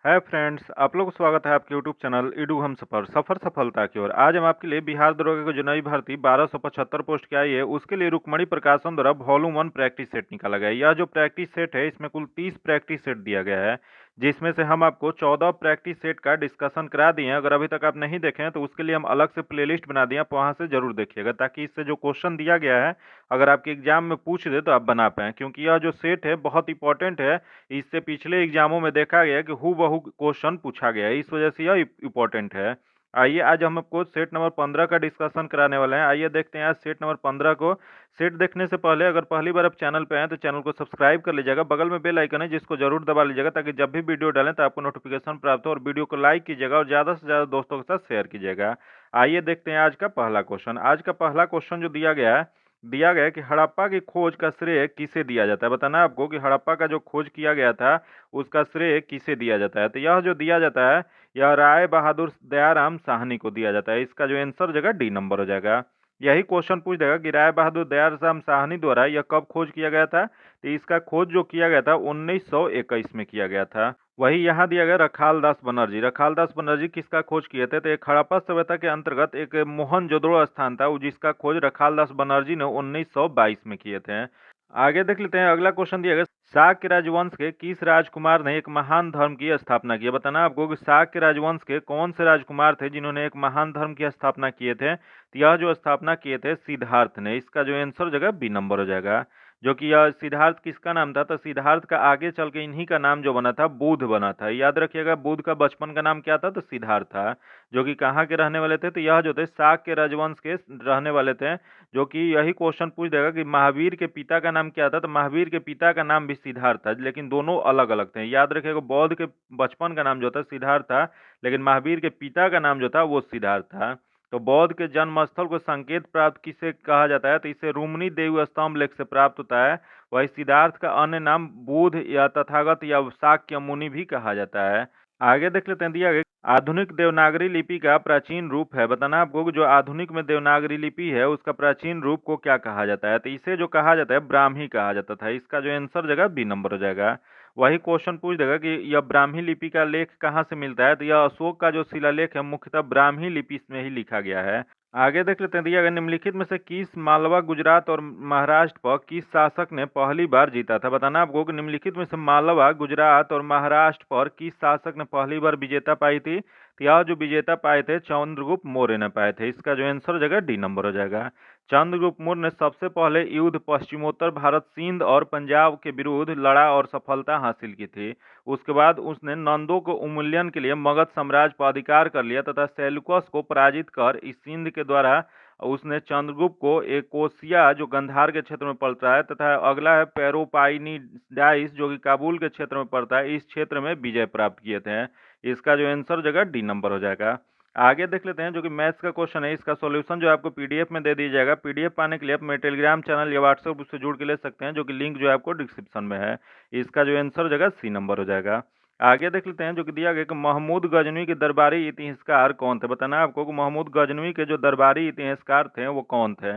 Hi friends, आप लोग को स्वागत है आपके यूट्यूब चैनल इडू हम सफर सफलता की ओर। आज हम आपके लिए बिहार दरोगा की जुनई भर्ती 1275 पोस्ट की आई है, उसके लिए रुक्मणी प्रकाशन द्वारा वॉल्यूम 1 प्रैक्टिस सेट निकाला गया है। यह जो प्रैक्टिस सेट है इसमें कुल 30 प्रैक्टिस सेट दिया गया है, जिसमें से हम आपको 14 प्रैक्टिस सेट का डिस्कशन करा दिए हैं। अगर अभी तक आप नहीं देखे हैं तो उसके लिए हम अलग से प्लेलिस्ट बना दिए, आप वहाँ से जरूर देखिएगा, ताकि इससे जो क्वेश्चन दिया गया है अगर आपके एग्जाम में पूछ दे तो आप बना पाएँ, क्योंकि यह जो सेट है बहुत इंपॉर्टेंट है। इससे पिछले एग्जामों में देखा गया है कि हूबहू क्वेश्चन पूछा गया है, इस वजह से यह इम्पोर्टेंट है। आइए आज हम आपको सेट नंबर 15 का डिस्कशन कराने वाले हैं। आइए देखते हैं आज सेट नंबर 15 को। सेट देखने से पहले अगर पहली बार आप चैनल पे आए तो चैनल को सब्सक्राइब कर लीजिएगा, बगल में बेल आइकन है जिसको जरूर दबा लीजिएगा, ताकि जब भी वीडियो डालें तो आपको नोटिफिकेशन प्राप्त हो। और वीडियो को लाइक कीजिएगा और ज़्यादा से ज़्यादा दोस्तों के साथ शेयर कीजिएगा। आइए देखते हैं आज का पहला क्वेश्चन। आज का पहला क्वेश्चन जो दिया गया है कि हड़प्पा की खोज का श्रेय किसे दिया जाता है। बताना है आपको कि हड़प्पा का जो खोज किया गया था उसका श्रेय किसे दिया जाता है। तो यह जो दिया जाता है यह राय बहादुर दयाराम साहनी को दिया जाता है। इसका जो आंसर हो जाएगा डी नंबर हो जाएगा। यही क्वेश्चन पूछ देगा कि राय बहादुर दयाराम साहनी द्वारा यह कब खोज किया गया था। तो इसका खोज जो किया गया था 1921 में किया गया था। वही यहाँ दिया गया रखालदास बनर्जी। रखालदास बनर्जी किसका खोज किए थे? तो एक हड़प्पा सभ्यता के अंतर्गत एक मोहनजोदड़ो स्थान था, जिसका खोज रखालदास बनर्जी ने 1922 में किए थे। आगे देख लेते हैं, अगला क्वेश्चन दिया गया, शाक्य राजवंश के किस राजकुमार ने एक महान धर्म की स्थापना की? बताना आपको कि शाक्य राजवंश के कौन से राजकुमार थे जिन्होंने एक महान धर्म की स्थापना किए थे। तो यह जो स्थापना किए थे सिद्धार्थ ने। इसका जो आंसर हो जाएगा बी नंबर हो जाएगा। जो कि यह सिद्धार्थ किसका नाम था? तो सिद्धार्थ का आगे चल के इन्हीं का नाम जो बना था बुध बना था। याद रखिएगा, बुध का बचपन का नाम क्या था? तो सिद्धार्थ था। जो कि कहाँ के रहने वाले थे? तो यह जो थे शाक्य राजवंश के रहने वाले थे। जो कि यही क्वेश्चन पूछ देगा कि महावीर के पिता का नाम क्या था। तो महावीर के पिता का नाम भी सिद्धार्थ था, लेकिन दोनों अलग अलग थे। याद रखिएगा, बौद्ध के बचपन का नाम जो था सिद्धार्थ था, लेकिन महावीर के पिता का नाम जो था वो सिद्धार्थ था। तो बौद्ध के जन्म स्थल को संकेत प्राप्त किसे कहा जाता है? तो इसे रुमनी देवी स्तंभ लेख से प्राप्त होता है। वही सिद्धार्थ का अन्य नाम बुध या तथागत या शाक्य मुनि भी कहा जाता है। आगे देख लेते हैं, दिया गया आधुनिक देवनागरी लिपि का प्राचीन रूप है। बताना आपको कि जो आधुनिक में देवनागरी लिपि है उसका प्राचीन रूप को क्या कहा जाता है। तो इसे जो कहा जाता है ब्राह्मी कहा जाता था। इसका जो आंसर जगह बी नंबर हो जाएगा। वही क्वेश्चन पूछ देगा कि यह ब्राह्मी लिपि का लेख कहाँ से मिलता है। तो यह अशोक का जो शिलालेख है मुख्यतः ब्राह्मी लिपि में ही लिखा गया है। आगे देख लेते हैं, दिया गया निम्नलिखित में से किस मालवा गुजरात और महाराष्ट्र पर किस शासक ने पहली बार जीता था। बताना आपको कि निम्नलिखित में से मालवा गुजरात और महाराष्ट्र पर किस शासक ने पहली बार विजेता पाई थी। तो यह जो विजेता पाए थे चंद्रगुप्त मौर्य ने पाए थे। इसका जो आंसर हो जाएगा डी नंबर हो जाएगा। चंद्रगुप्त मौर्य ने सबसे पहले युद्ध पश्चिमोत्तर भारत सिंध और पंजाब के विरुद्ध लड़ा और सफलता हासिल की थी। उसके बाद उसने नंदों को उन्मूलन के लिए मगध साम्राज्य पर अधिकार कर लिया तथा सेल्युकस को पराजित कर इस सिंध के द्वारा उसने चंद्रगुप्त को एक कोसिया जो गंधार के क्षेत्र में पड़ता है तथा अगला है पेरोपाइनिडाइस जो कि काबुल के क्षेत्र में पड़ता है, इस क्षेत्र में विजय प्राप्त किए थे। इसका जो आंसर जगह डी नंबर हो जाएगा। आगे देख लेते हैं, जो कि मैथ्स का क्वेश्चन है, इसका सॉल्यूशन जो आपको पीडीएफ में दे दिया जाएगा। पीडीएफ पाने के लिए आप मेरे टेलीग्राम चैनल या व्हाट्सएप से जुड़ के ले सकते हैं, जो कि लिंक जो है आपको डिस्क्रिप्शन में है। इसका जो आंसर हो जाएगा सी नंबर हो जाएगा। आगे देख लेते हैं, जो कि दिया गया कि महमूद गजनवी के दरबारी इतिहासकार कौन थे। बताना आपको कि महमूद गजनवी के जो दरबारी इतिहासकार थे वो कौन थे।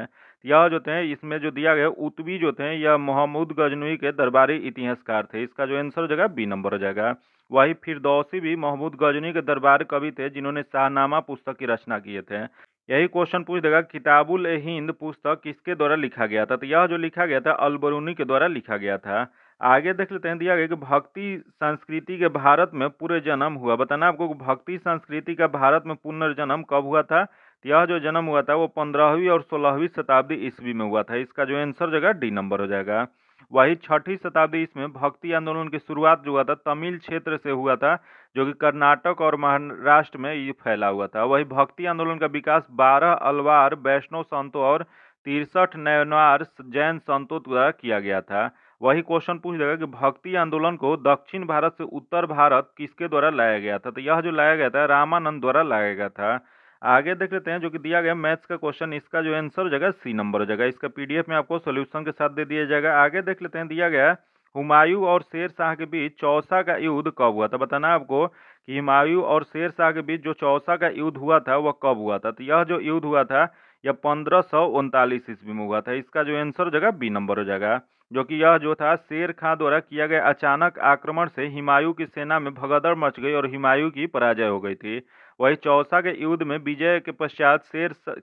यह जो थे इसमें जो दिया गया उत्बी जो थे यह महमूद गजनवी के दरबारी इतिहासकार थे। इसका जो आंसर हो जाएगा बी नंबर हो जाएगा। वही फिरदौसी भी महमूद गजनवी के दरबार कवि थे जिन्होंने शाहनामा पुस्तक की रचना किए थे। यही क्वेश्चन पूछ देगा किताबुल ए हिंद पुस्तक किसके द्वारा लिखा गया था। तो यह जो लिखा गया था अलबरूनी के द्वारा लिखा गया था। आगे देख लेते हैं, दिया गया कि भक्ति संस्कृति के भारत में पुनर्जन्म हुआ। बताना आपको कि भक्ति संस्कृति का भारत में पुनर्जन्म कब हुआ था। तो यह जो जन्म हुआ था वो 15वीं और 16वीं शताब्दी ईस्वी में हुआ था। इसका जो आंसर जगह डी नंबर हो जाएगा। वही 6ठी शताब्दी इसमें भक्ति आंदोलन की शुरुआत जो हुआ था तमिल क्षेत्र से हुआ था, जो कि कर्नाटक और महाराष्ट्र में ये फैला हुआ था। वही भक्ति आंदोलन का विकास 12 अलवार वैष्णव संतों और 63 नयनार जैन संतों द्वारा किया गया था। वही क्वेश्चन पूछ देगा कि भक्ति आंदोलन को दक्षिण भारत से उत्तर भारत किसके द्वारा लाया गया था। तो यह जो लाया गया था रामानंद द्वारा लाया गया था। आगे देख लेते हैं, जो कि दिया गया मैथ्स का क्वेश्चन, इसका जो आंसर हो जाएगा सी नंबर हो जाएगा। इसका पीडीएफ में आपको सॉल्यूशन के साथ दे दिया जाएगा। आगे देख लेते हैं, दिया गया हुमायूं और शेर शाह के बीच चौसा का युद्ध कब हुआ था। बताना आपको कि हुमायूं और शेर शाह के बीच जो चौसा का युद्ध हुआ था वह कब हुआ था। तो यह जो युद्ध हुआ था यह 1539 ईस्वी में हुआ था। इसका जो आंसर हो जाएगा बी नंबर हो जाएगा। जो कि यह जो था शेर खां द्वारा किया गया अचानक आक्रमण से हुमायूं की सेना में भगदड़ मच गई और हुमायूं की पराजय हो गई थी। वही चौसा के युद्ध में विजय के पश्चात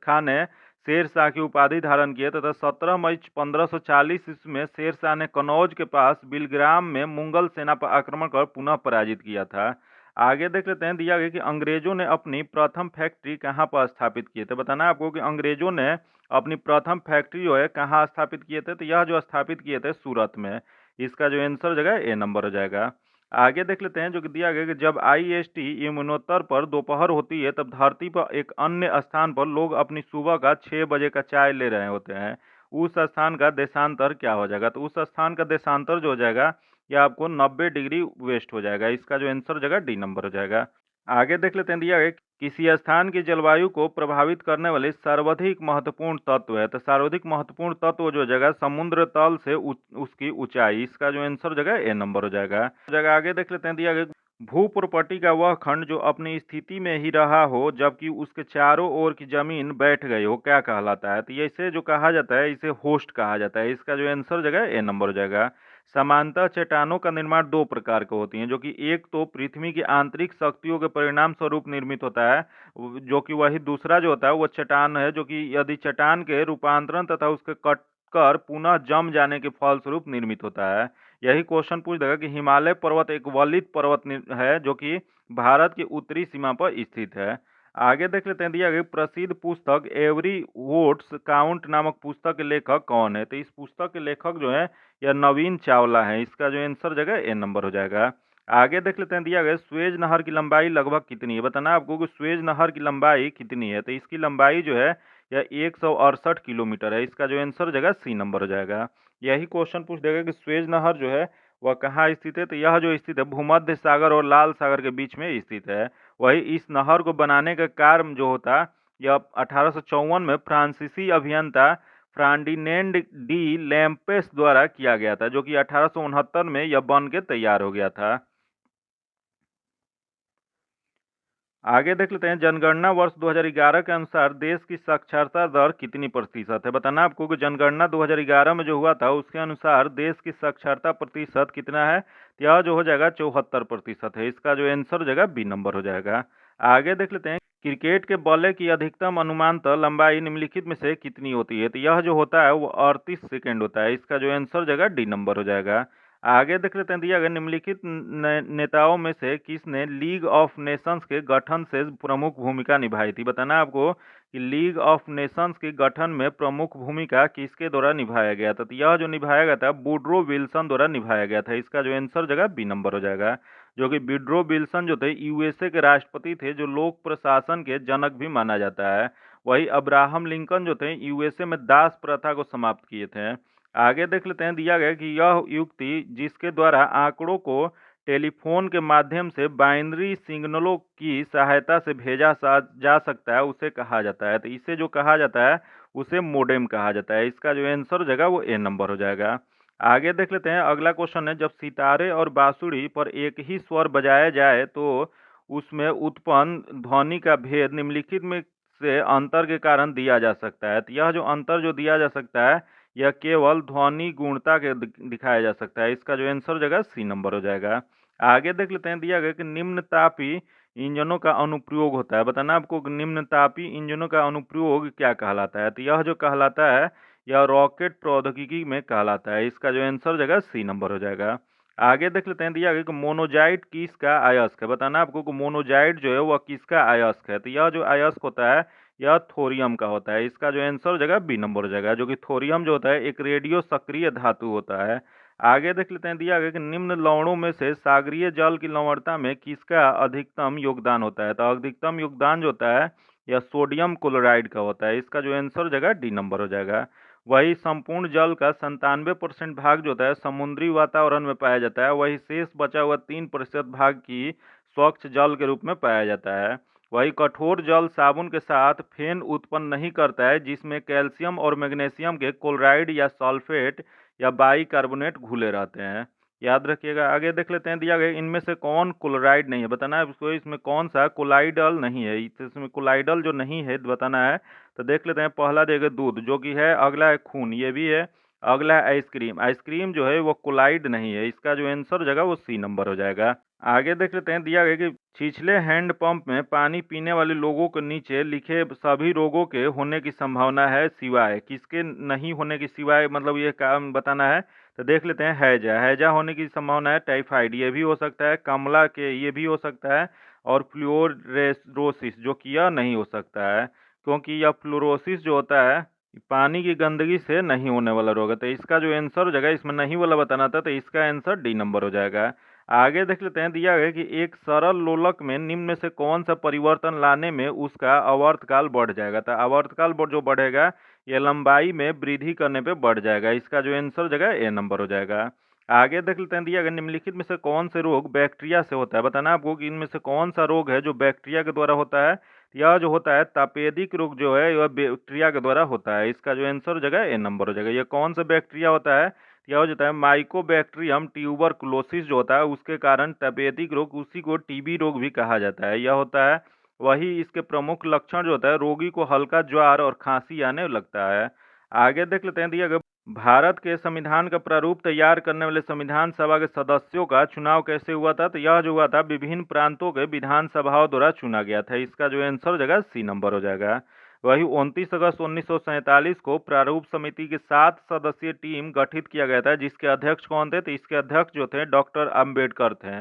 खां ने शेर शाह की उपाधि धारण की तथा 17 मई 1540 ईस्वी में शेर शाह ने कनौज के पास बिलग्राम में मुगल सेना पर आक्रमण कर पुनः पराजित किया था। आगे देख लेते हैं, दिया गया कि अंग्रेजों ने अपनी प्रथम फैक्ट्री कहाँ पर स्थापित किए थे। बताना है आपको कि अंग्रेजों ने अपनी प्रथम फैक्ट्री जो है कहाँ स्थापित किए थे, तो यह जो स्थापित किए थे सूरत में। इसका जो आंसर जगह ए नंबर हो जाएगा। आगे देख लेते हैं, जो कि दिया गया कि जब IST यमुनोत्तर पर दोपहर होती है तब धरती पर एक अन्य स्थान पर लोग अपनी सुबह का 6 बजे का चाय ले रहे होते हैं। उस स्थान का देशांतर क्या हो जाएगा, तो उस स्थान का देशांतर जो हो जाएगा यह आपको 90 डिग्री वेस्ट हो जाएगा। इसका जो आंसर जगह डी नंबर हो जाएगा। आगे देख लेते हैं, दिया गया किसी स्थान की जलवायु को प्रभावित करने वाले सर्वाधिक महत्वपूर्ण तत्व है, तो सर्वाधिक महत्वपूर्ण तत्व जो जगह समुद्र तल से उसकी ऊंचाई। इसका जो आंसर जगह ए नंबर हो जाएगा। जगह आगे देख लेते हैं, दिया गया भूप्रपट्टी का वह खंड जो अपनी स्थिति में ही रहा हो जबकि उसके चारों ओर की जमीन बैठ गई हो क्या कहलाता है, तो ये इसे जो कहा जाता है इसे होस्ट कहा जाता है। इसका जो आंसर जगह ए नंबर हो जाएगा। समांतर चट्टानों का निर्माण दो प्रकार के होती हैं, जो कि एक तो पृथ्वी की आंतरिक शक्तियों के परिणाम स्वरूप निर्मित होता है, जो कि वही दूसरा जो होता है वो चट्टान है, जो कि यदि चट्टान के रूपांतरण तथा उसके कट कर पुनः जम जाने के फलस्वरूप निर्मित होता है। यही क्वेश्चन पूछ देगा कि हिमालय पर्वत एक वलित पर्वत है जो कि भारत की उत्तरी सीमा पर स्थित है। आगे देख लेते हैं, दिया गया प्रसिद्ध पुस्तक एवरी वोट्स काउंट नामक पुस्तक के लेखक कौन है, तो इस पुस्तक के लेखक जो है यह नवीन चावला है। इसका जो आंसर जगह ए नंबर हो जाएगा। आगे देख लेते हैं, दिया गया स्वेज नहर की लंबाई लगभग कितनी है। बताना आपको कि स्वेज नहर की लंबाई कितनी है, तो इसकी लंबाई जो है यह 168 किलोमीटर है। इसका जो आंसर जगह सी नंबर हो जाएगा। यही क्वेश्चन पूछ देगा कि स्वेज नहर जो है वह कहाँ स्थित है, तो यह जो स्थित है भूमध्य सागर और लाल सागर के बीच में स्थित है। वही इस नहर को बनाने का कार्य जो होता यह 1854 में फ्रांसीसी अभियंता फ्रांडिनेंड डी लैम्पेस द्वारा किया गया था, जो कि 1869 में यह बन के तैयार हो गया था। आगे देख लेते हैं, जनगणना वर्ष 2011 के अनुसार देश की साक्षरता दर कितनी प्रतिशत है। बताना आपको कि जनगणना 2011 में जो हुआ था उसके अनुसार देश की साक्षरता प्रतिशत कितना है, यह जो हो जाएगा 74% है। इसका जो आंसर हो जाएगा बी नंबर हो जाएगा। आगे देख लेते हैं, क्रिकेट के बल्ले की अधिकतम अनुमानतः लंबाई निम्नलिखित में से कितनी होती है, तो यह जो होता है वो 38 सेकेंड होता है। इसका जो आंसर हो जाएगा डी नंबर हो जाएगा। आगे देख लेते हैं, दिया गया निम्नलिखित नेताओं में से किसने लीग ऑफ नेशंस के गठन से प्रमुख भूमिका निभाई थी। बताना आपको कि लीग ऑफ नेशंस के गठन में प्रमुख भूमिका किसके द्वारा निभाया गया था, तो यह जो निभाया गया था वुडरो विल्सन द्वारा निभाया गया था। इसका जो आंसर जगह बी नंबर हो जाएगा, जो कि वुडरो विल्सन जो थे USA के राष्ट्रपति थे, जो लोक प्रशासन के जनक भी माना जाता है। वही अब्राहम लिंकन जो थे USA में दास प्रथा को समाप्त किए थे। आगे देख लेते हैं, दिया गया कि यह युक्ति जिसके द्वारा आंकड़ों को टेलीफोन के माध्यम से बाइनरी सिग्नलों की सहायता से भेजा जा सकता है उसे कहा जाता है, तो इसे जो कहा जाता है उसे मोडेम कहा जाता है। इसका जो आंसर जगह वो ए नंबर हो जाएगा। आगे देख लेते हैं, अगला क्वेश्चन है, जब सितारे और बांसुरी पर एक ही स्वर बजाया जाए तो उसमें उत्पन्न ध्वनि का भेद निम्नलिखित में से अंतर के कारण दिया जा सकता है, तो यह जो अंतर जो दिया जा सकता है यह केवल ध्वनि गुणता के दिखाया जा सकता है। इसका जो आंसर जगह सी नंबर हो जाएगा। आगे देख लेते हैं, दिया गया कि निम्न तापी इंजनों का अनुप्रयोग होता है। बताना आपको कि निम्न तापी इंजनों का अनुप्रयोग क्या कहलाता है, तो यह जो कहलाता है यह रॉकेट प्रौद्योगिकी में कहलाता है। इसका जो आंसर जगह सी नंबर हो जाएगा। आगे देख लेते हैं, दिया गया कि मोनोजाइट किसका अयस्क है। बताना आपको कि मोनोजाइट जो है वह किसका अयस्क है, तो यह जो अयस्क होता है यह थोरियम का होता है। इसका जो आंसर हो जाएगा बी नंबर हो जाएगा, जो कि थोरियम जो होता है एक रेडियो सक्रिय धातु होता है। आगे देख लेते हैं, दिया गया कि निम्न लवणों में से सागरीय जल की लवणता में किसका अधिकतम योगदान होता है, तो अधिकतम योगदान जो होता है यह सोडियम क्लोराइड का होता है। इसका जो आंसर हो जाएगा डी नंबर हो जाएगा। वही संपूर्ण जल का 97% भाग जो होता है समुद्री वातावरण में पाया जाता है, वही शेष बचा हुआ 3% भाग की स्वच्छ जल के रूप में पाया जाता है। वही कठोर जल साबुन के साथ फेन उत्पन्न नहीं करता है जिसमें कैल्शियम और मैग्नीशियम के क्लोराइड या सल्फेट या बाइकार्बोनेट घुले रहते हैं। याद रखिएगा। आगे देख लेते हैं, दिया गया इनमें से कौन क्लोराइड नहीं है। बताना है इसको, इसमें कौन सा कोलाइडल नहीं है, इसमें कोलाइडल जो नहीं है बताना है। तो देख लेते हैं, पहला देगा दूध जो कि है, अगला है खून ये भी है, अगला है आइसक्रीम। आइसक्रीम जो है वो कोलाइड नहीं है, इसका जो आंसर हो जाएगा वो सी नंबर हो जाएगा। आगे देख लेते हैं, दिया गया कि छिछले हैंडपंप में पानी पीने वाले लोगों के नीचे लिखे सभी रोगों के होने की संभावना है सिवाय किसके नहीं होने की, सिवाय मतलब ये काम बताना है। तो देख लेते हैं, हैजा। हैजा होने की संभावना है, टाइफाइड ये भी हो सकता है, कमला के ये भी हो सकता है, और फ्लूरोसिस जो कि यह नहीं हो सकता है, क्योंकि यह फ्लोरोसिस जो होता है पानी की गंदगी से नहीं होने वाला रोग है। तो इसका जो आंसर हो जाएगा, इसमें नहीं वाला बताना था, तो इसका आंसर डी नंबर हो जाएगा। आगे देख लेते हैं, दिया गया कि एक सरल लोलक में निम्न में से कौन सा परिवर्तन लाने में उसका आवर्तकाल बढ़ जाएगा। तो आवर्तकाल जो बढ़ेगा ये लंबाई में वृद्धि करने पे बढ़ जाएगा। इसका जो आंसर हो जाएगा ए नंबर हो जाएगा। आगे देख लेते हैं, दिया गया निम्नलिखित में से कौन से रोग बैक्टीरिया से होता है। बताना आपको कि इनमें से कौन सा रोग है जो बैक्टीरिया के द्वारा होता है। यह जो होता है तपेदिक रोग जो है यह बैक्टीरिया के द्वारा होता है। इसका जो आंसर हो जाएगा ए नंबर हो जाएगा। यह कौन सा बैक्टीरिया होता है, यह हो जाता है माइकोबैक्टीरियम ट्यूबरकुलोसिस जो होता है उसके कारण तपेदिक रोग, उसी को टीबी रोग भी कहा जाता है। यह होता है वही, इसके प्रमुख लक्षण जो होता है रोगी को हल्का ज्वार और खांसी आने लगता है। आगे देख लेते हैं, दिया गया भारत के संविधान का प्रारूप तैयार करने वाले संविधान सभा के सदस्यों का चुनाव कैसे हुआ था। तो यह जो हुआ था विभिन्न प्रांतों के विधानसभाओं द्वारा चुना गया था। इसका जो आंसर हो जाएगा सी नंबर हो जाएगा। वही 29 अगस्त 1947 को प्रारूप समिति की 7 सदस्यीय टीम गठित किया गया था, जिसके अध्यक्ष कौन थे। तो इसके अध्यक्ष जो थे डॉक्टर अम्बेडकर थे।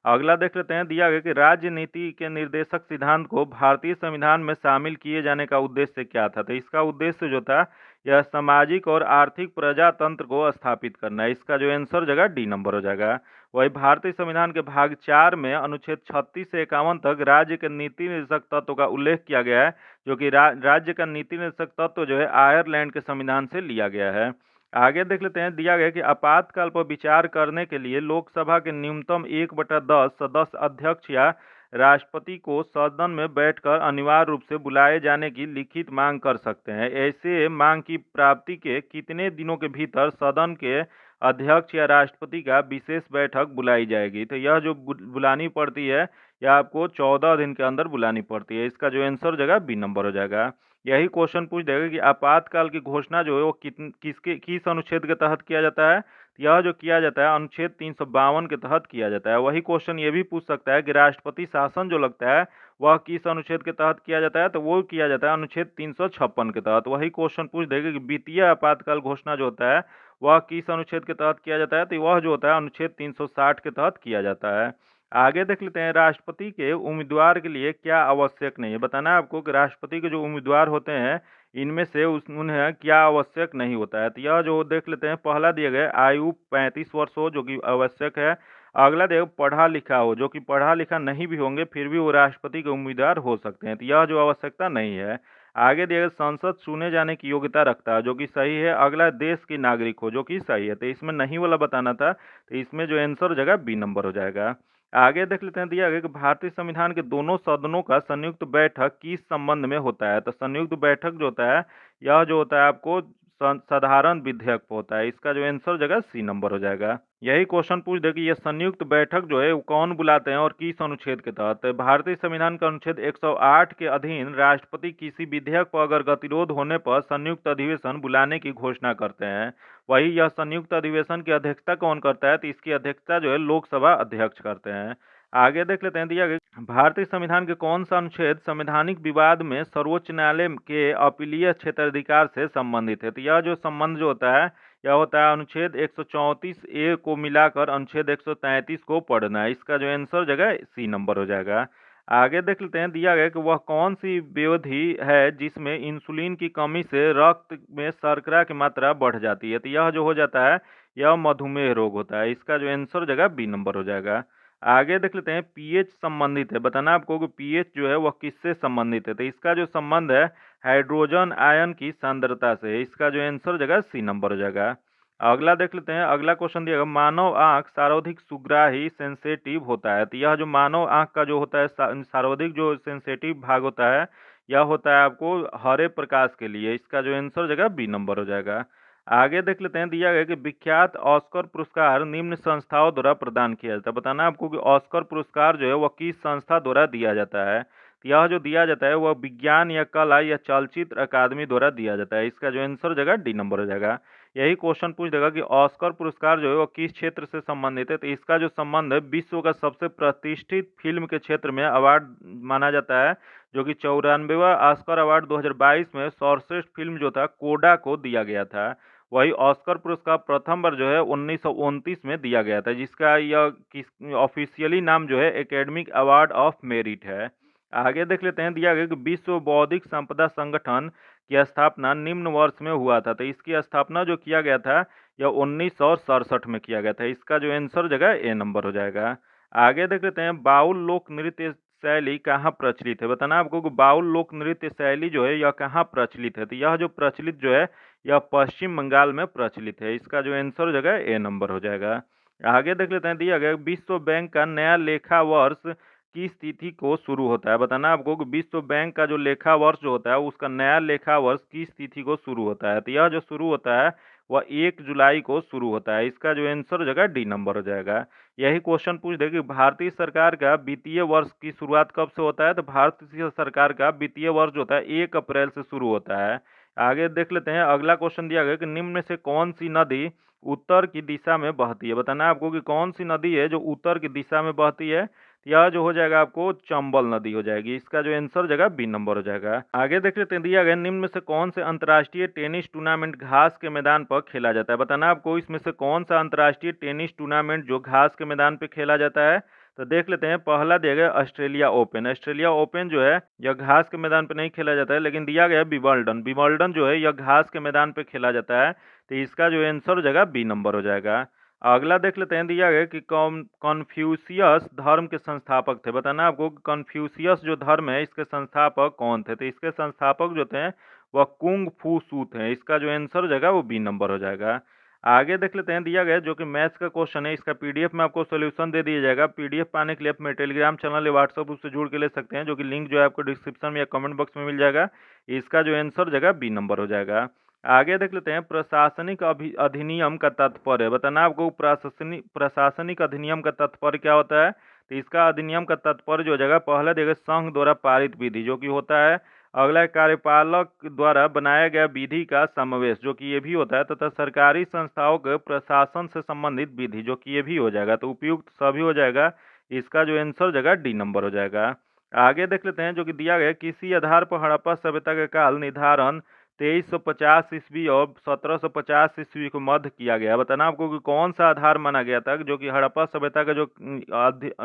अगला देख लेते हैं, दिया गया कि राज्य नीति के निर्देशक सिद्धांत को भारतीय संविधान में शामिल किए जाने का उद्देश्य क्या था। तो इसका उद्देश्य जो था यह सामाजिक और आर्थिक प्रजातंत्र को स्थापित करना है। इसका जो आंसर जगह डी नंबर हो जाएगा। वही भारतीय संविधान के भाग 4 में अनुच्छेद 36 से 51 तक राज्य के नीति निर्देशक तत्व का उल्लेख किया गया है, जो कि राज्य का नीति निर्देशक तत्व जो है आयरलैंड के संविधान से लिया गया है। आगे देख लेते हैं, दिया गया कि आपातकाल पर विचार करने के लिए लोकसभा के न्यूनतम 1/10 सदस्य अध्यक्ष या राष्ट्रपति को सदन में बैठकर अनिवार्य रूप से बुलाए जाने की लिखित मांग कर सकते हैं। ऐसे मांग की प्राप्ति के कितने दिनों के भीतर सदन के अध्यक्ष या राष्ट्रपति का विशेष बैठक बुलाई जाएगी। तो यह जो बुलानी पड़ती है यह आपको 14 दिन के अंदर बुलानी पड़ती है। इसका जो आंसर हो जाएगा बी नंबर हो जाएगा। यही क्वेश्चन पूछ देगा कि आपातकाल की घोषणा जो है वो किस अनुच्छेद के तहत किया जाता है। यह जो किया जाता है अनुच्छेद 352 के तहत किया जाता है। वही क्वेश्चन ये भी पूछ सकता है कि राष्ट्रपति शासन जो लगता है वह किस अनुच्छेद के तहत किया जाता है। तो वो किया जाता है अनुच्छेद 356 के तहत। वही क्वेश्चन पूछ देगा कि वित्तीय आपातकाल घोषणा जो होता है वह किस अनुच्छेद के तहत किया जाता है। तो वह जो होता है अनुच्छेद 360 के तहत किया जाता है। आगे देख लेते हैं, राष्ट्रपति के उम्मीदवार के लिए क्या आवश्यक नहीं है। बताना है आपको कि राष्ट्रपति के जो उम्मीदवार होते हैं इनमें से उन्हें क्या आवश्यक नहीं होता है। तो यह जो देख लेते हैं, पहला दिया गया आयु 35 वर्ष हो जो कि आवश्यक है। अगला देखो पढ़ा लिखा हो, जो कि पढ़ा लिखा नहीं भी होंगे फिर भी वो राष्ट्रपति के उम्मीदवार हो सकते हैं। तो यह जो आवश्यकता नहीं है। आगे दिया गया संसद चुने जाने की योग्यता रखता है, जो कि सही है। अगला देश की नागरिक हो, जो कि सही है। तो इसमें नहीं वाला बताना था, तो इसमें जो आंसर हो जाएगा बी नंबर हो जाएगा। आगे देख लेते हैं, दिया गया कि भारतीय संविधान के दोनों सदनों का संयुक्त बैठक किस संबंध में होता है। तो संयुक्त बैठक जो होता है यह जो होता है आपको साधारण विधेयक पे होता है। इसका जो आंसर हो जाएगा सी नंबर हो जाएगा। यही क्वेश्चन पूछ दे कि यह संयुक्त बैठक जो है वो कौन बुलाते हैं और किस अनुच्छेद के तहत। भारतीय संविधान का अनुच्छेद 108 के अधीन राष्ट्रपति किसी विधेयक पर अगर गतिरोध होने पर संयुक्त अधिवेशन बुलाने की घोषणा करते हैं। वही यह संयुक्त अधिवेशन की अध्यक्षता कौन करता है। तो इसकी अध्यक्षता जो है लोकसभा अध्यक्ष करते हैं। आगे देख लेते हैं, दिया गया भारतीय संविधान के कौन सा अनुच्छेद संवैधानिक विवाद में सर्वोच्च न्यायालय के अपीलीय क्षेत्राधिकार से संबंधित है। तो यह जो संबंध जो होता है यह होता है अनुच्छेद 134 ए को मिलाकर अनुच्छेद 133 को पढ़ना है। इसका जो आंसर जगह सी नंबर हो जाएगा। आगे देख लेते हैं, दिया गया कि वह कौन सी व्याधि है जिसमें इंसुलिन की कमी से रक्त में शर्करा की मात्रा बढ़ जाती है। तो यह जो हो जाता है यह मधुमेह रोग होता है। इसका जो आंसर जगह बी नंबर हो जाएगा। आगे देख लेते हैं, पीएच संबंधित है। बताना आपको कि पीएच जो है वह किससे संबंधित है। तो इसका जो संबंध है हाइड्रोजन आयन की सांद्रता से। इसका जो आंसर जगह सी नंबर हो जाएगा। अगला देख लेते हैं, अगला क्वेश्चन दिया गया मानव आंख सर्वाधिक सुग्राही सेंसेटिव होता है। तो यह जो मानव आंख का जो होता है सर्वाधिक जो सेंसेटिव भाग होता है यह होता है आपको हरे प्रकाश के लिए। इसका जो आंसर जगह बी नंबर हो जाएगा। आगे देख लेते हैं, दिया गया कि विख्यात ऑस्कर पुरस्कार निम्न संस्थाओं द्वारा प्रदान किया जाता है। बताना आपको कि ऑस्कर पुरस्कार जो है वह किस संस्था द्वारा दिया जाता है। तो यह जो दिया जाता है वह विज्ञान या कला या चलचित्र अकादमी द्वारा दिया जाता है। इसका जो आंसर जगह डी नंबर हो जाएगा। यही क्वेश्चन पूछ देगा कि ऑस्कर पुरस्कार जो है वो किस क्षेत्र से संबंधित है। तो इसका जो संबंध है विश्व का सबसे प्रतिष्ठित फिल्म के क्षेत्र में अवार्ड माना जाता है, जो कि 94वां ऑस्कर अवार्ड 2022 में सर्वश्रेष्ठ फिल्म जो था कोडा को दिया गया था। वही ऑस्कर पुरस्कार प्रथम बार जो है 1929 में दिया गया था, जिसका यह किस ऑफिशियली नाम जो है एकेडमिक अवार्ड ऑफ मेरिट है। आगे देख लेते हैं, दिया गया कि विश्व बौद्धिक संपदा संगठन की स्थापना निम्न वर्ष में हुआ था। तो इसकी स्थापना जो किया गया था यह 1967 में किया गया था। इसका जो आंसर जगह ए नंबर हो जाएगा। आगे देख लेते हैं, बाउल लोक नृत्य शैली कहाँ प्रचलित है। बताना आपको कि बाउल लोक नृत्य शैली जो है यह कहाँ प्रचलित है। तो यह जो प्रचलित जो है यह पश्चिम बंगाल में प्रचलित है। इसका जो आंसर जगह ए नंबर हो जाएगा। आगे देख लेते हैं, दिया गया विश्व बैंक का नया लेखा वर्ष किस तिथि को शुरू होता है। बताना आपको कि विश्व बैंक का जो लेखा वर्ष जो होता है उसका नया लेखा वर्ष किस तिथि को शुरू होता है। तो यह जो शुरू होता है वह 1 जुलाई को शुरू होता है। इसका जो आंसर जगह डी नंबर हो जाएगा। यही क्वेश्चन पूछ दे कि भारतीय सरकार का वित्तीय वर्ष की शुरुआत कब से होता है। तो भारतीय सरकार का वित्तीय वर्ष जो होता है 1 अप्रैल से शुरू होता है। आगे देख लेते हैं, अगला क्वेश्चन दिया गया कि निम्न में से कौन सी नदी उत्तर की दिशा में बहती है। बताना है आपको कि कौन सी नदी है जो उत्तर की दिशा में बहती है। यह जो हो जाएगा आपको चंबल नदी हो जाएगी। इसका जो आंसर जगह बी नंबर हो जाएगा। आगे देख लेते हैं, दिया गया निम्न में से कौन से अंतर्राष्ट्रीय टेनिस टूर्नामेंट घास के मैदान पर खेला जाता है। बताना आपको इसमें से कौन सा अंतर्राष्ट्रीय टेनिस टूर्नामेंट जो घास के मैदान पर खेला जाता है। तो देख लेते हैं, पहला दिया गया ऑस्ट्रेलिया ओपन। ऑस्ट्रेलिया ओपन जो है यह घास के मैदान पर नहीं खेला जाता है, लेकिन दिया गया विंबलडन। विंबलडन जो है यह घास के मैदान पर खेला जाता है। तो इसका जो आंसर जगह बी नंबर हो जाएगा। अगला देख लेते हैं, दिया गया कि कॉन्फ्यूशियस धर्म के संस्थापक थे। बताना आपको कॉन्फ्यूशियस जो धर्म है इसके संस्थापक कौन थे। तो इसके संस्थापक जो थे वह कुंग फू सू थे। इसका जो आंसर हो जाएगा वो बी नंबर हो जाएगा। आगे देख लेते हैं, दिया गया जो कि मैथ्स का क्वेश्चन है, इसका पीडीएफ में आपको सोल्यूशन दे दिया जाएगा। पीडीएफ पाने के लिए आप मेरे टेलीग्राम चैनल या व्हाट्सएप ग्रुप से जुड़ के ले सकते हैं, जो कि लिंक जो है आपको डिस्क्रिप्शन में या कमेंट बॉक्स में मिल जाएगा। इसका जो आंसर जगह बी नंबर हो जाएगा। आगे देख लेते हैं, प्रशासनिक अधिनियम का तात्पर्य। बताना आपको प्रशासनिक अधिनियम का तात्पर्य क्या होता है। तो इसका अधिनियम का तात्पर्य जो हो जाएगा, पहला देगा संघ द्वारा पारित विधि जो कि होता है। अगला कार्यपालक द्वारा बनाया गया विधि का समावेश जो कि ये भी होता है, तथा सरकारी संस्थाओं के प्रशासन से संबंधित विधि जो कि ये भी हो जाएगा। तो उपयुक्त सभी हो जाएगा। इसका जो आंसर जगह डी नंबर हो जाएगा। आगे देख लेते हैं, जो कि दिया गया किसी आधार पर हड़प्पा सभ्यता का काल निर्धारण 2350 ईस्वी और 1750 ईस्वी को मध्य किया गया। बताना आपको कि कौन सा आधार माना गया था, जो कि हड़प्पा सभ्यता का जो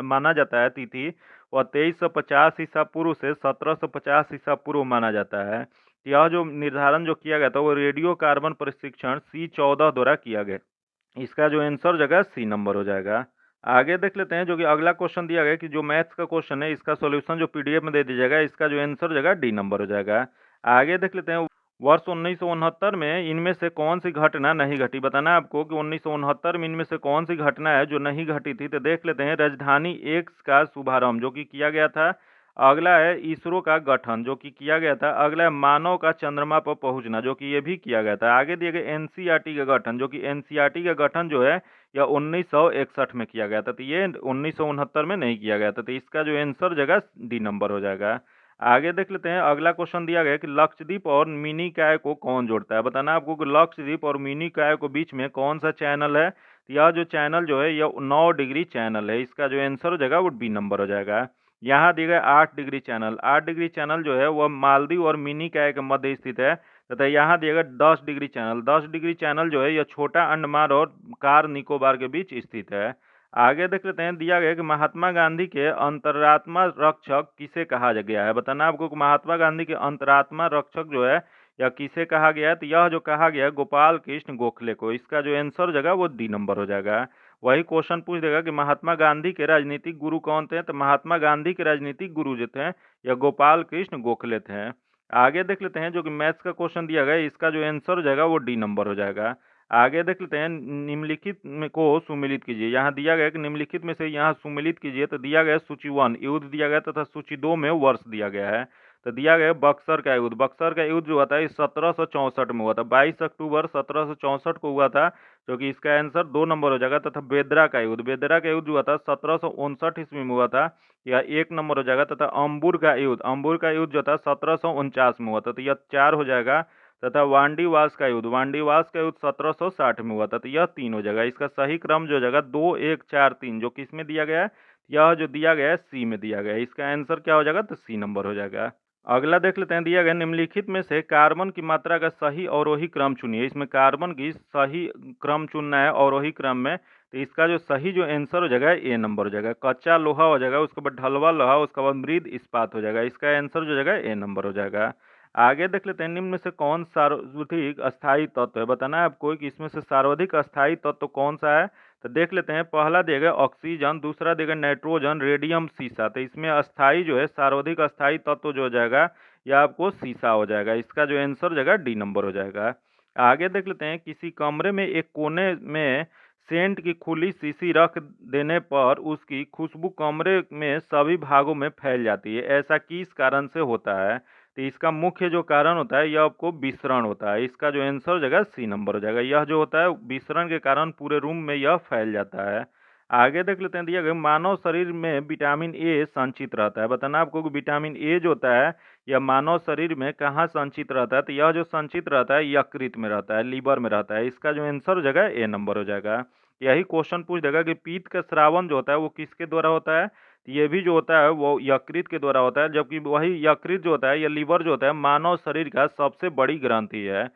माना जाता है तिथि वह 2350 ईसा पूर्व से 1750 ईसा पूर्व माना जाता है। यह जो निर्धारण जो किया गया था वो रेडियो कार्बन प्रशिक्षण C14 द्वारा किया गया। इसका जो आंसर जगह सी नंबर हो जाएगा। आगे देख लेते हैं, जो कि अगला क्वेश्चन दिया गया कि जो मैथ्स का क्वेश्चन है इसका सॉल्यूशन जो पीडीएफ में दे दिया जाएगा। इसका जो आंसर जगह डी नंबर हो जाएगा। आगे देख लेते हैं, वर्ष 1969 में इनमें से कौन सी घटना नहीं घटी। बताना आपको कि 1969 में इनमें से कौन सी घटना है जो नहीं घटी थी। तो देख लेते हैं, राजधानी एक्स का शुभारंभ जो कि किया गया था। अगला है इसरो का गठन जो कि किया गया था। अगला है मानव का चंद्रमा पर पहुंचना जो कि ये भी किया गया था। आगे दिए गए एनसीईआरटी का गठन जो कि एनसीईआरटी का गठन जो है यह 1961 में किया गया था। तो ये 1969 में नहीं किया गया था। तो इसका जो आंसर जगह डी नंबर हो जाएगा। आगे देख लेते हैं, अगला क्वेश्चन दिया गया कि लक्षद्वीप और मिनी काय को कौन जोड़ता है। बताना आपको कि लक्षद्वीप और मिनी काय को बीच में कौन सा चैनल है। तो यह जो चैनल जो है यह 9 डिग्री चैनल है। इसका जो आंसर हो जाएगा वो बी नंबर हो जाएगा। यहाँ दिए गए 8 डिग्री चैनल। 8 डिग्री चैनल जो है वह मालदीव और मिनी काय के मध्य स्थित है, तथा यहाँ दिया गया 10 डिग्री चैनल। 10 डिग्री चैनल जो है यह छोटा अंडमान और कार निकोबार के बीच स्थित है। आगे देख लेते हैं, दिया गया कि महात्मा गांधी के अंतरात्मा रक्षक किसे कहा गया है। बताना आपको कि महात्मा गांधी के अंतरात्मा रक्षक जो है यह किसे कहा गया है। तो यह जो कहा गया है गोपाल कृष्ण गोखले को। इसका जो आंसर जगह वो डी नंबर हो जाएगा। वही क्वेश्चन पूछ देगा कि महात्मा गांधी के राजनीतिक गुरु कौन थे। तो महात्मा गांधी के राजनीतिक गुरु जो थे यह गोपाल कृष्ण गोखले थे। आगे देख लेते हैं, जो कि मैथ्स का क्वेश्चन दिया गया है इसका जो आंसर हो जाएगा वो डी नंबर हो जाएगा। आगे देख लेते हैं, निम्नलिखित में को सुमिलित कीजिए। यहाँ दिया गया कि निम्नलिखित में से यहाँ सुमिलित कीजिए। तो दिया गया सूची 1 युद्ध दिया गया तथा सूची 2 में वर्ष दिया गया है। तो दिया गया बक्सर का युद्ध। बक्सर का युद्ध जो हुआ था इस 1764 में हुआ था। 22 अक्टूबर 1764 को हुआ था, जो कि इसका आंसर 2 नंबर हो जाएगा। तथा बेदरा का युद्ध। बेदरा का युद्ध जो हुआ था 1759 ईस्वी में हुआ था, यह 1 नंबर हो जाएगा। तथा अंबुर का युद्ध। अंबुर का युद्ध जो था 1749 में हुआ था। तो यह 4 हो जाएगा। तथा वांडीवास का युद्ध, वांडीवास का युद्ध 1760 में हुआ था। तो यह 3 हो जाएगा। इसका सही क्रम जो हो जाएगा 2, 1, 4, 3, जो किस में दिया गया है, यह जो दिया गया है सी में दिया गया है। इसका आंसर क्या हो जाएगा, तो सी नंबर हो जाएगा। अगला देख लेते हैं, दिया गया निम्नलिखित में से कार्बन की मात्रा का सही अवरोही क्रम चुनिए। इसमें कार्बन की सही क्रम चुनना है अवरोही क्रम में। तो इसका जो सही जो आंसर हो जाएगा ए नंबर हो जाएगा। कच्चा लोहा हो जाएगा, उसके बाद ढलवा लोहा, उसके बाद मृद इस्पात हो जाएगा। इसका आंसर जो हो जाएगा ए नंबर हो जाएगा। आगे देख लेते हैं, निम्न में से कौन सर्वाधिक अस्थायी तत्व है, बताना है आपको कि इसमें से सर्वाधिक अस्थायी तत्व कौन सा है। तो देख लेते हैं, पहला दिया गया ऑक्सीजन, दूसरा दिया गया नाइट्रोजन, रेडियम, सीसा। तो इसमें अस्थायी जो है सर्वाधिक अस्थायी तत्व जो हो जाएगा यह आपको सीसा हो जाएगा। इसका जो आंसर हो जाएगा डी नंबर हो जाएगा। आगे देख लेते हैं, किसी कमरे में एक कोने में सेंट की खुली शीशी रख देने पर उसकी खुशबू कमरे में सभी भागों में फैल जाती है, ऐसा किस कारण से होता है। तो इसका मुख्य जो कारण होता है यह आपको विसरण होता है। इसका जो आंसर हो जाएगा सी नंबर हो जाएगा। यह जो होता है विसरण के कारण पूरे रूम में यह फैल जाता है। आगे देख लेते हैं, दिया गया मानव शरीर में विटामिन ए संचित रहता है। बताना आपको कि विटामिन ए जो होता है यह मानव शरीर में कहाँ संचित रहता है। तो यह जो संचित रहता है यकृत में रहता है, लीवर में रहता है। इसका जो आंसर हो जाएगा ए नंबर हो जाएगा। यही क्वेश्चन पूछ देगा कि पीत का स्रावन जो होता है वो किसके द्वारा होता है। तो ये भी जो होता है वो यकृत के द्वारा होता है, जबकि वही यकृत जो होता है या लीवर जो होता है मानव शरीर का सबसे बड़ी ग्रंथि है।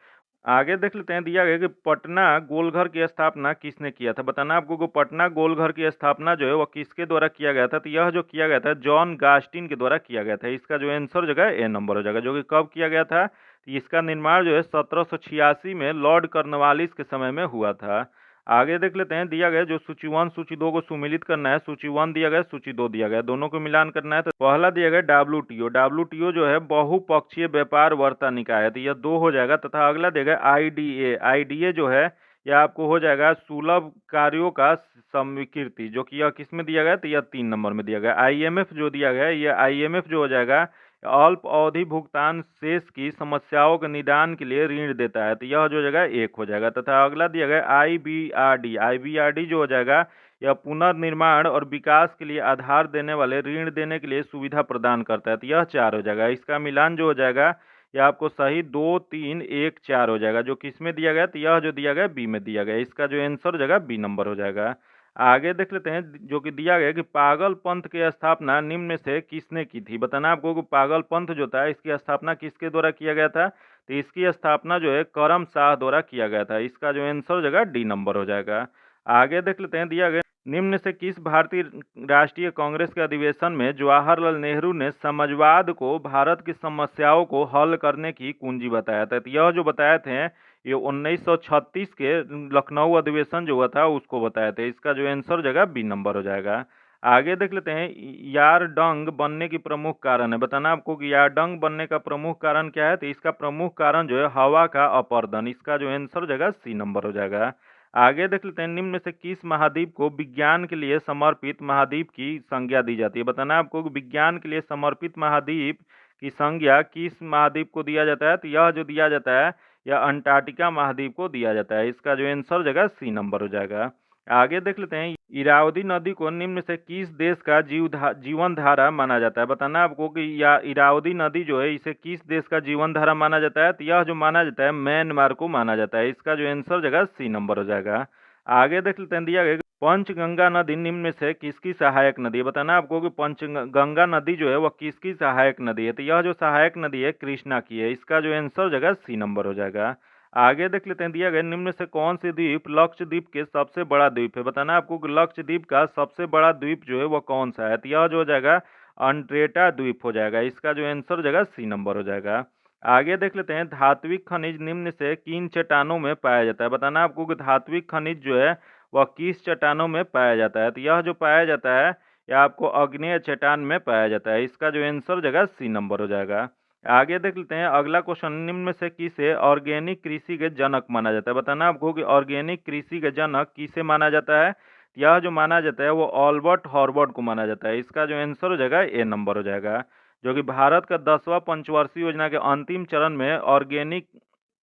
आगे देख लेते हैं, दिया गया कि पटना गोलघर की स्थापना किसने किया था। बताना आपको कि पटना गोलघर की स्थापना जो है वह किसके द्वारा किया गया था। तो यह जो किया गया था जॉन गास्टिन के द्वारा किया गया था। इसका जो आंसर जो है ए नंबर हो जाएगा। जो कि कब किया गया था, तो इसका निर्माण जो है 1786 में लॉर्ड कॉर्नवालिस के समय में हुआ था। आगे देख लेते हैं, दिया गया जो सूची 1 सूची 2 को सुमिलित करना है। सूची 1 दिया गया, सूची 2 दिया गया, दोनों को मिलान करना है। तो पहला दिया गया डब्ल्यूटीओ, डब्ल्यूटीओ जो है बहुपक्षीय व्यापार वार्ता निकाय है, तो यह 2 हो जाएगा। तथा अगला दिया गया आईडीए, आईडीए जो है यह आपको हो जाएगा सुलभ कार्यों का स्वीकृति, जो कि यह किस में दिया गया, तो यह 3 नंबर में दिया गया। आईएमएफ जो दिया गया, यह आईएमएफ जो हो जाएगा अल्प अवधि भुगतान शेष की समस्याओं के निदान के लिए ऋण देता है, तो यह जो जगह 1 हो जाएगा। तथा अगला दिया गया आईबीआरडी, आईबीआरडी जो हो जाएगा यह पुनर्निर्माण और विकास के लिए आधार देने वाले ऋण देने के लिए सुविधा प्रदान करता है, तो यह 4 हो जाएगा। इसका मिलान जो हो जाएगा यह आपको सही 2, 3, 1, 4 हो जाएगा। जो किस में दिया गया, तो यह जो दिया गया बी में दिया गया। इसका जो आंसर हो जाएगा बी नंबर हो जाएगा। आगे देख लेते हैं, जो कि दिया गया कि पागल पंथ की स्थापना निम्न में से किसने की थी। बताना आपको कि पागल पंथ जो था इसकी स्थापना किसके द्वारा किया गया था। तो इसकी स्थापना जो है करम शाह द्वारा किया गया था। इसका जो आंसर हो जाएगा डी नंबर हो जाएगा। आगे देख लेते हैं, दिया गया निम्न से किस भारतीय राष्ट्रीय कांग्रेस के अधिवेशन में जवाहरलाल नेहरू ने समाजवाद को भारत की समस्याओं को हल करने की कुंजी बताया था। तो यह जो बताए थे ये 1936 के लखनऊ अधिवेशन जो हुआ था उसको बताए थे। इसका जो आंसर जगह बी नंबर हो जाएगा। आगे देख लेते हैं, यारडंग बनने की प्रमुख कारण है। बताना आपको कि यारडंग बनने का प्रमुख कारण क्या है। तो इसका प्रमुख कारण जो है हवा का अपर्दन। इसका जो आंसर जगह सी नंबर हो जाएगा। आगे देख लेते हैं, निम्न में से किस महाद्वीप को विज्ञान के लिए समर्पित महाद्वीप की संज्ञा दी जाती है। बताना आपको कि विज्ञान के लिए समर्पित महाद्वीप की संज्ञा किस महाद्वीप को दिया जाता है। तो यह जो दिया जाता है यह अंटार्कटिका महाद्वीप को दिया जाता है। इसका जो आंसर जगह सी नंबर हो जाएगा। आगे देख लेते हैं, इरावदी नदी को निम्न में से किस देश का जीवन धारा माना जाता है। बताना आपको कि या इरावदी नदी जो है इसे किस देश का जीवन धारा माना जाता है। तो यह जो माना जाता है म्यांमार को माना जाता है। इसका जो आंसर जगह सी नंबर हो जाएगा। आगे देख लेते हैं, दिया गया पंचगंगा नदी निम्न में से किसकी सहायक नदी है। बताना आपको कि पंचगंगा नदी जो है वह किसकी सहायक नदी है। तो यह जो सहायक नदी है कृष्णा की है। इसका जो आंसर जगह सी नंबर हो जाएगा। आगे देख लेते हैं, दिया गया निम्न से कौन सी द्वीप लक्षद्वीप के सबसे बड़ा द्वीप है। बताना आपको कि लक्षद्वीप का सबसे बड़ा द्वीप जो है वह कौन सा है। तो यह जो हो जाएगा अंड्रेटा द्वीप हो जाएगा। इसका जो आंसर जगह सी नंबर हो जाएगा। आगे देख लेते हैं, धात्विक खनिज निम्न से किन चट्टानों में पाया जाता है। बताना आपको कि धात्विक खनिज जो है वह किस चट्टानों में पाया जाता है। तो यह जो पाया जाता है यह आपको आग्नेय चट्टान में पाया जाता है। इसका जो आंसर जगह सी नंबर हो जाएगा। आगे देख लेते हैं, अगला क्वेश्चन, निम्न में से किसे ऑर्गेनिक कृषि के जनक माना जाता है। बताना आपको कि ऑर्गेनिक कृषि के जनक किसे माना जाता है। यह जो माना जाता है वो ऑल्बर्ट हॉर्वर्ड को माना जाता है। इसका जो आंसर हो जाएगा ए नंबर हो जाएगा। जो कि भारत का 10वां पंचवर्षीय योजना के अंतिम चरण में ऑर्गेनिक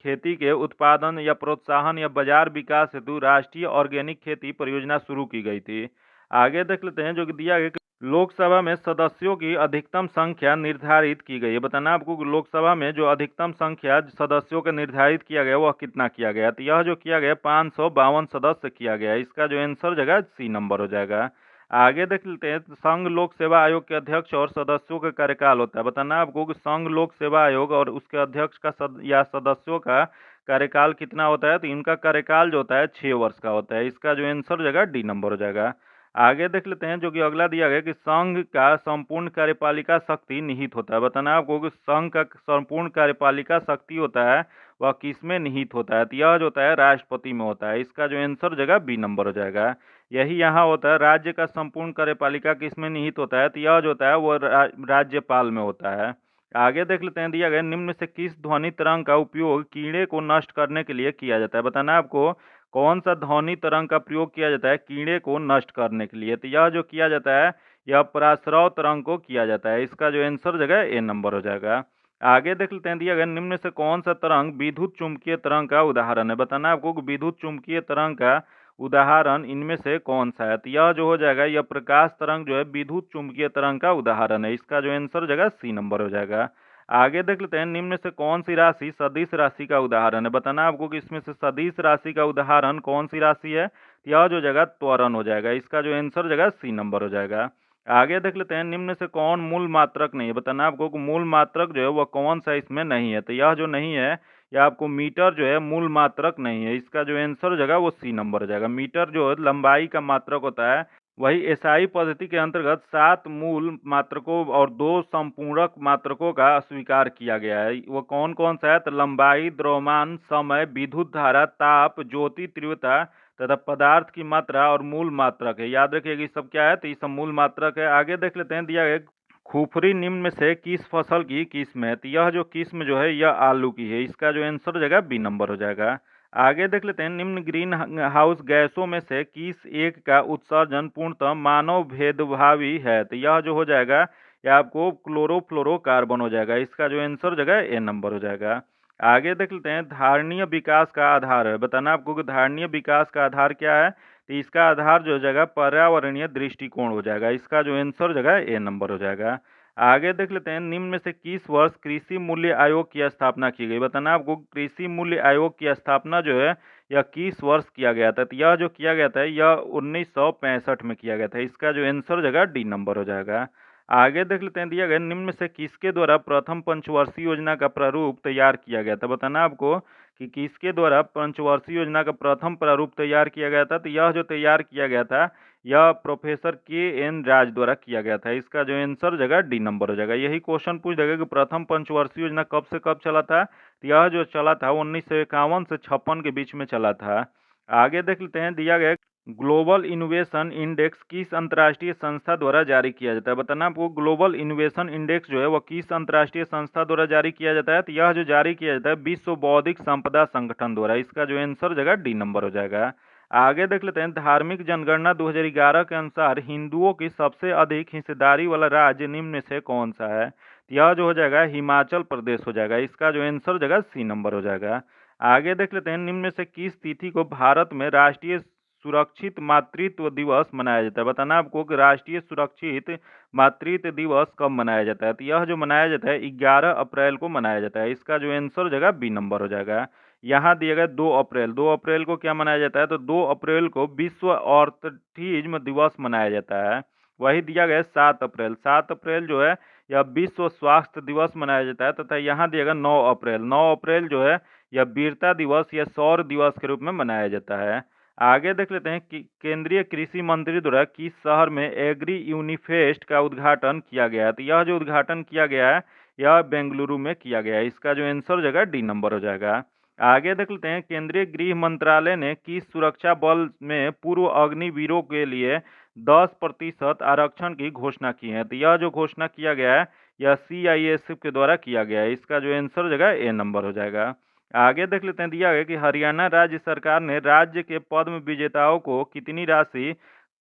खेती के उत्पादन या प्रोत्साहन या बाजार विकास हेतु राष्ट्रीय ऑर्गेनिक खेती परियोजना शुरू की गई थी। आगे देख लेते हैं, जो कि दिया गया लोकसभा में सदस्यों की अधिकतम संख्या निर्धारित की गई है। बताना आपको कि लोकसभा में जो अधिकतम संख्या सदस्यों का निर्धारित किया गया वह कितना किया गया, तो यह जो किया गया 552 सदस्य किया गया। इसका जो आंसर जगह सी नंबर हो जाएगा। आगे देख लेते हैं, संघ लोक सेवा आयोग के अध्यक्ष और सदस्यों का कार्यकाल होता है। बताना आपको कि संघ लोक सेवा आयोग और उसके अध्यक्ष का या सदस्यों का कार्यकाल कितना होता है, तो इनका कार्यकाल जो होता है 6 वर्ष का होता है। इसका जो आंसर जगह डी नंबर हो जाएगा। आगे देख लेते हैं, जो कि अगला दिया गया कि संघ का संपूर्ण कार्यपालिका शक्ति निहित होता है। बताना आपको कि संघ का संपूर्ण कार्यपालिका शक्ति होता है वह किस में निहित होता है, तो यह जो होता है राष्ट्रपति में होता है। इसका जो आंसर जगह बी नंबर हो जाएगा। यही यहाँ होता है, राज्य का संपूर्ण कार्यपालिका किस में निहित होता है, तो यह जो होता है वो राज्यपाल में होता है। आगे देख लेते हैं, दिया गया निम्न में से किस ध्वनि तरंग का उपयोग कीड़े को नष्ट करने के लिए किया जाता है। बताना आपको कौन सा ध्वनि तरंग का प्रयोग किया जाता है कीड़े को नष्ट करने के लिए, तो यह जो किया जाता है यह पराश्रव तरंग को किया जाता है। इसका जो आंसर जगह ए नंबर हो जाएगा। आगे देख लेते हैं, दिया गया निम्न में से कौन सा तरंग विद्युत चुंबकीय तरंग का उदाहरण है। बताना आपको विद्युत चुंबकीय तरंग का उदाहरण इनमें से कौन सा है, तो यह जो हो जाएगा यह प्रकाश तरंग जो है विद्युत चुंबकीय तरंग का उदाहरण है। इसका जो आंसर जगह सी नंबर हो जाएगा। आगे देख लेते हैं, निम्न में से कौन सी राशि सदिश राशि का उदाहरण है। बताना आपको कि इसमें से सदिश राशि का उदाहरण कौन सी राशि है, तो यह जो जगह त्वरण हो जाएगा। इसका जो आंसर जगह सी नंबर हो जाएगा। आगे देख लेते हैं, निम्न में से कौन मूल मात्रक नहीं है। बताना आपको कि मूल मात्रक जो है वह कौन सा इसमें नहीं है, तो यह जो नहीं है यह आपको मीटर जो है मूल मात्रक नहीं है। इसका जो आंसर जगह वो सी नंबर हो जाएगा। मीटर जो है लंबाई का मात्रक होता है, वही एसआई पद्धति के अंतर्गत 7 मूल मात्रकों और 2 संपूरक मात्रकों का स्वीकार किया गया है। वो कौन कौन सा है, तो लंबाई, द्रव्यमान, समय, विद्युत धारा, ताप, ज्योति तीव्रता तथा पदार्थ की मात्रा और मूल मात्रक है। याद रखिएगा ये सब क्या है, तो ये सब मूल मात्रक है। आगे देख लेते हैं, दिया गया खुफरी निम्न में से किस फसल की किस्म है, तो यह जो किस्म जो है यह आलू की है। इसका जो आंसर हो जाएगा बी नंबर हो जाएगा। आगे देख लेते हैं, निम्न ग्रीन हाउस गैसों में से किस एक का उत्सर्जन पूर्णतः मानव भेदभावी है, तो यह जो हो जाएगा यह आपको क्लोरोफ्लोरोकार्बन हो जाएगा। इसका जो आंसर हो जाएगा ए नंबर हो जाएगा। आगे देख लेते हैं, धारणीय विकास का आधार है। बताना आपको कि धारणीय विकास का आधार क्या है, तो इसका आधार जो जगह पर्यावरणीय दृष्टिकोण हो जाएगा। इसका जो आंसर जगह ए नंबर हो जाएगा। आगे देख लेते हैं, निम्न में से किस वर्ष कृषि मूल्य आयोग की स्थापना की गई। बताना आपको कृषि मूल्य आयोग की स्थापना जो है यह किस वर्ष किया गया था, तो यह जो किया गया था यह 1965 में किया गया था। इसका जो आंसर जगह डी नंबर हो जाएगा। आगे देख लेते हैं, दिया गया निम्न में से किसके द्वारा प्रथम पंचवर्षीय योजना का प्रारूप तैयार किया गया था। बताना आपको कि किसके द्वारा पंचवर्षीय योजना का प्रथम प्रारूप तैयार किया गया था, तो यह जो तैयार किया गया था यह प्रोफेसर के.एन. राज द्वारा किया गया था। इसका जो आंसर जगह डी नंबर हो जाएगा। यही क्वेश्चन पूछ देगा कि प्रथम पंचवर्षीय योजना कब से कब चला था, तो यह जो चला था 1951 से 56 के बीच में चला था। आगे देख लेते हैं, दिया गया ग्लोबल इनोवेशन इंडेक्स किस अंतर्राष्ट्रीय संस्था द्वारा जारी किया जाता है। बताना आपको ग्लोबल इनोवेशन इंडेक्स जो है वह किस अंतर्राष्ट्रीय संस्था द्वारा जारी किया जाता है, तो यह जो जारी किया जाता है विश्व बौद्धिक संपदा संगठन द्वारा। इसका जो आंसर जगह डी नंबर हो जाएगा। आगे देख लेते हैं, धार्मिक जनगणना 2011 के अनुसार हिंदुओं की सबसे अधिक हिस्सेदारी वाला राज्य निम्न में से कौन सा है, तो यह जो हो जाएगा हिमाचल प्रदेश हो जाएगा। इसका जो आंसर जगह सी नंबर हो जाएगा। आगे देख लेते हैं, निम्न में से किस तिथि को भारत में राष्ट्रीय सुरक्षित मातृत्व दिवस मनाया जाता है। बताना आपको कि राष्ट्रीय सुरक्षित मातृत्व दिवस कब मनाया जाता है, तो यह जो मनाया जाता है 11 अप्रैल को मनाया जाता है। इसका जो आंसर जगह बी नंबर हो जाएगा। यहाँ दिया गया 2 अप्रैल, 2 अप्रैल को क्या मनाया जाता है, तो 2 अप्रैल को विश्व ऑटिज्म दिवस मनाया जाता है। वही दिया गया 7 अप्रैल, 7 अप्रैल जो है यह विश्व स्वास्थ्य दिवस मनाया जाता है। तथा यहाँ दिया गया 9 अप्रैल, 9 अप्रैल जो है यह वीरता दिवस या सौर दिवस के रूप में मनाया जाता है। आगे देख लेते हैं कि केंद्रीय कृषि मंत्री द्वारा किस शहर में एग्री यूनिफेस्ट का उद्घाटन किया गया है, तो यह जो उद्घाटन किया गया है यह बेंगलुरु में किया गया है। इसका जो आंसर जगह डी नंबर हो जाएगा। आगे देख लेते हैं, केंद्रीय गृह मंत्रालय ने किस सुरक्षा बल में पूर्व अग्निवीरों के लिए 10% आरक्षण की घोषणा की है, तो यह जो घोषणा किया गया है यह सीआईएसएफ के द्वारा किया गया है। इसका जो आंसर जगह ए नंबर हो जाएगा। आगे देख लेते हैं, दिया गया कि हरियाणा राज्य सरकार ने राज्य के पद्म विजेताओं को कितनी राशि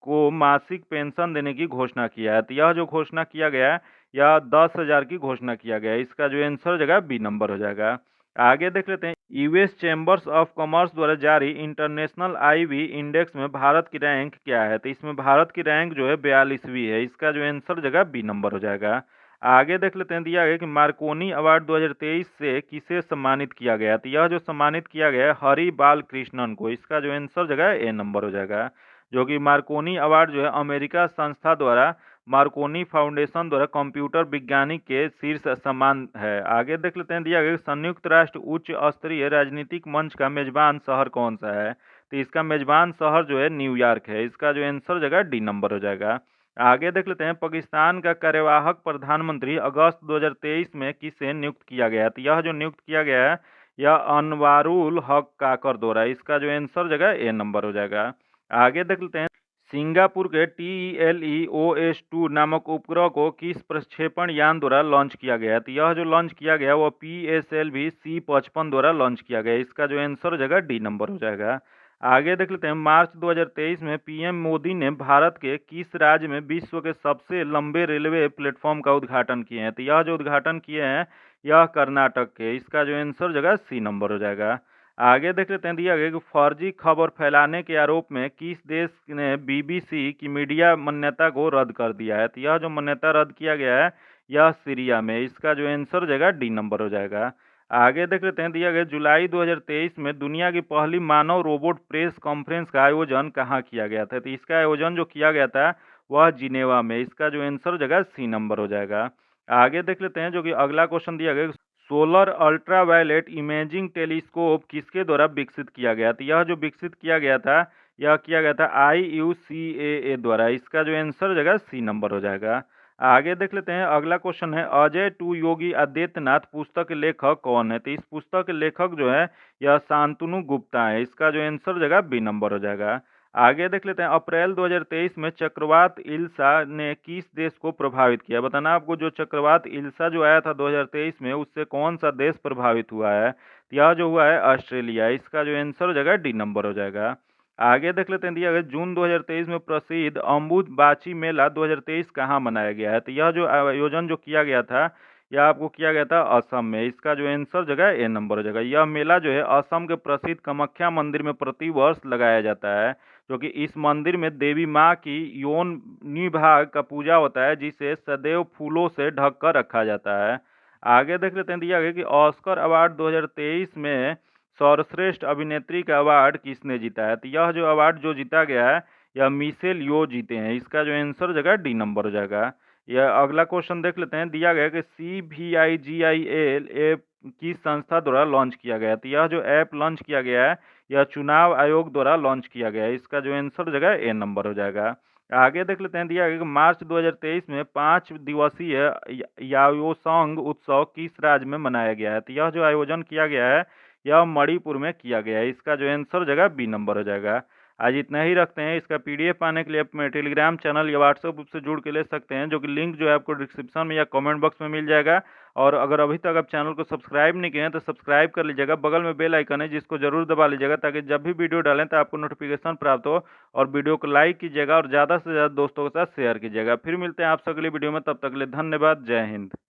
को मासिक पेंशन देने की घोषणा किया है, तो यह जो घोषणा किया गया है यह 10,000 की घोषणा किया गया है। इसका जो आंसर जगह बी नंबर हो जाएगा। आगे देख लेते हैं, यूएस चैम्बर्स ऑफ कॉमर्स द्वारा जारी इंटरनेशनल आईवी इंडेक्स में भारत की रैंक क्या है? तो इसमें भारत की रैंक जो है 42वीं है। इसका जो आंसर जगह बी नंबर हो जाएगा। आगे देख लेते हैं, दिया गया कि मार्कोनी अवार्ड 2023 से किसे सम्मानित किया गया? तो यह जो सम्मानित किया गया है हरि बाल कृष्णन को। इसका जो आंसर जगह ए नंबर हो जाएगा। जो कि मार्कोनी अवार्ड जो है अमेरिका संस्था द्वारा मार्कोनी फाउंडेशन द्वारा कंप्यूटर विज्ञानी के शीर्ष सम्मान है। आगे देख लेते हैं, दिया गया संयुक्त राष्ट्र उच्च स्तरीय राजनीतिक मंच का मेजबान शहर कौन सा है? तो इसका मेजबान शहर जो है न्यूयॉर्क है। इसका जो आंसर जगह डी नंबर हो जाएगा। आगे देख लेते हैं, पाकिस्तान का कार्यवाहक प्रधानमंत्री अगस्त 2023 में किसे नियुक्त किया गया? तो यह जो नियुक्त किया गया है यह अनवारुल हक काकर द्वारा। इसका जो आंसर जगह ए नंबर हो जाएगा। आगे देख लेते हैं, सिंगापुर के TLEOS-2 नामक उपग्रह को किस प्रक्षेपण यान द्वारा लॉन्च किया गया है? तो यह जो लॉन्च किया गया वो PSLV C-55 द्वारा लॉन्च किया गया। इसका जो आंसर जगह डी नंबर हो जाएगा। आगे देख लेते हैं, मार्च 2023 में पीएम मोदी ने भारत के किस राज्य में विश्व के सबसे लंबे रेलवे प्लेटफॉर्म का उद्घाटन किए हैं? तो यह जो उद्घाटन किए हैं यह कर्नाटक के। इसका जो आंसर जगह सी नंबर हो जाएगा। आगे देख लेते हैं, दिया गया कि फर्जी खबर फैलाने के आरोप में किस देश ने बीबीसी की मीडिया मान्यता को रद्द कर दिया है? तो यह जो मान्यता रद्द किया गया है यह सीरिया में। इसका जो आंसर जगह डी नंबर हो जाएगा। आगे देख लेते हैं, दिया गया जुलाई 2023 में दुनिया की पहली मानव रोबोट प्रेस कॉन्फ्रेंस का आयोजन कहाँ किया गया था? तो इसका आयोजन जो किया गया था वह जिनेवा में। इसका जो आंसर जगह सी नंबर हो जाएगा। आगे देख लेते हैं, जो कि अगला क्वेश्चन दिया गया, सोलर अल्ट्रावायलेट इमेजिंग टेलीस्कोप किसके द्वारा विकसित किया गया? तो यह जो विकसित किया गया था यह किया गया था IUCAA द्वारा। इसका जो आंसर जगह सी नंबर हो जाएगा। आगे देख लेते हैं, अगला क्वेश्चन है, अजय टू योगी आदित्यनाथ पुस्तक के लेखक कौन है? तो इस पुस्तक के लेखक जो है यह शांतनु गुप्ता है। इसका जो आंसर जगह बी नंबर हो जाएगा। आगे देख लेते हैं, अप्रैल 2023 में चक्रवात इल्सा ने किस देश को प्रभावित किया? बताना आपको, जो चक्रवात इल्सा जो आया था 2023 में उससे कौन सा देश प्रभावित हुआ है? तो यह जो हुआ है ऑस्ट्रेलिया। इसका जो आंसर हो जाएगा डी नंबर हो जाएगा। आगे देख लेते हैं, दिया गया जून 2023 में प्रसिद्ध अम्बुबाची मेला 2023 कहाँ मनाया गया है? तो यह जो आयोजन जो किया गया था यह आपको किया गया था असम में। इसका जो आंसर जगह ए नंबर हो जाएगा। यह मेला जो है असम के प्रसिद्ध कामाख्या मंदिर में प्रतिवर्ष लगाया जाता है। जो कि इस मंदिर में देवी माँ की योनि भाग का पूजा होता है, जिसे सदैव फूलों से ढक कर रखा जाता है। आगे देख लेते हैं, दिया गया कि ऑस्कर अवार्ड 2023 में सर्वश्रेष्ठ अभिनेत्री का अवार्ड किसने जीता है? तो यह जो अवार्ड जो जीता गया है यह मिशेल यो जीते हैं। इसका जो आंसर जगह डी नंबर हो जाएगा। यह अगला क्वेश्चन देख लेते हैं, दिया गया कि CVIGIL ऐप किस संस्था द्वारा लॉन्च किया गया है? तो यह जो ऐप लॉन्च किया गया है यह चुनाव आयोग द्वारा लॉन्च किया गया है। इसका जो आंसर जगह ए नंबर हो जाएगा। आगे देख लेते हैं, दिया गया कि मार्च 2023 में 5 दिवसीय याओसोंग उत्सव किस राज्य में मनाया गया है? तो यह जो आयोजन किया गया है यह मणिपुर में किया गया है। इसका जो आंसर जगह बी नंबर हो जाएगा। आज इतना ही रखते हैं। इसका PDF पाने के लिए आप मेरे टेलीग्राम चैनल या व्हाट्सएप ग्रुप से जुड़ के ले सकते हैं, जो कि लिंक जो है आपको डिस्क्रिप्शन में या कमेंट बॉक्स में मिल जाएगा। और अगर अभी तक आप चैनल को सब्सक्राइब नहीं किए हैं तो सब्सक्राइब कर लीजिएगा। बगल में बेल आइकन है जिसको जरूर दबा लीजिएगा, ताकि जब भी वीडियो डालें तो आपको नोटिफिकेशन प्राप्त हो। और वीडियो को लाइक कीजिएगा और ज़्यादा से ज़्यादा दोस्तों के साथ शेयर कीजिएगा। फिर मिलते हैं आपसे अगली वीडियो में, तब तक के लिए धन्यवाद। जय हिंद।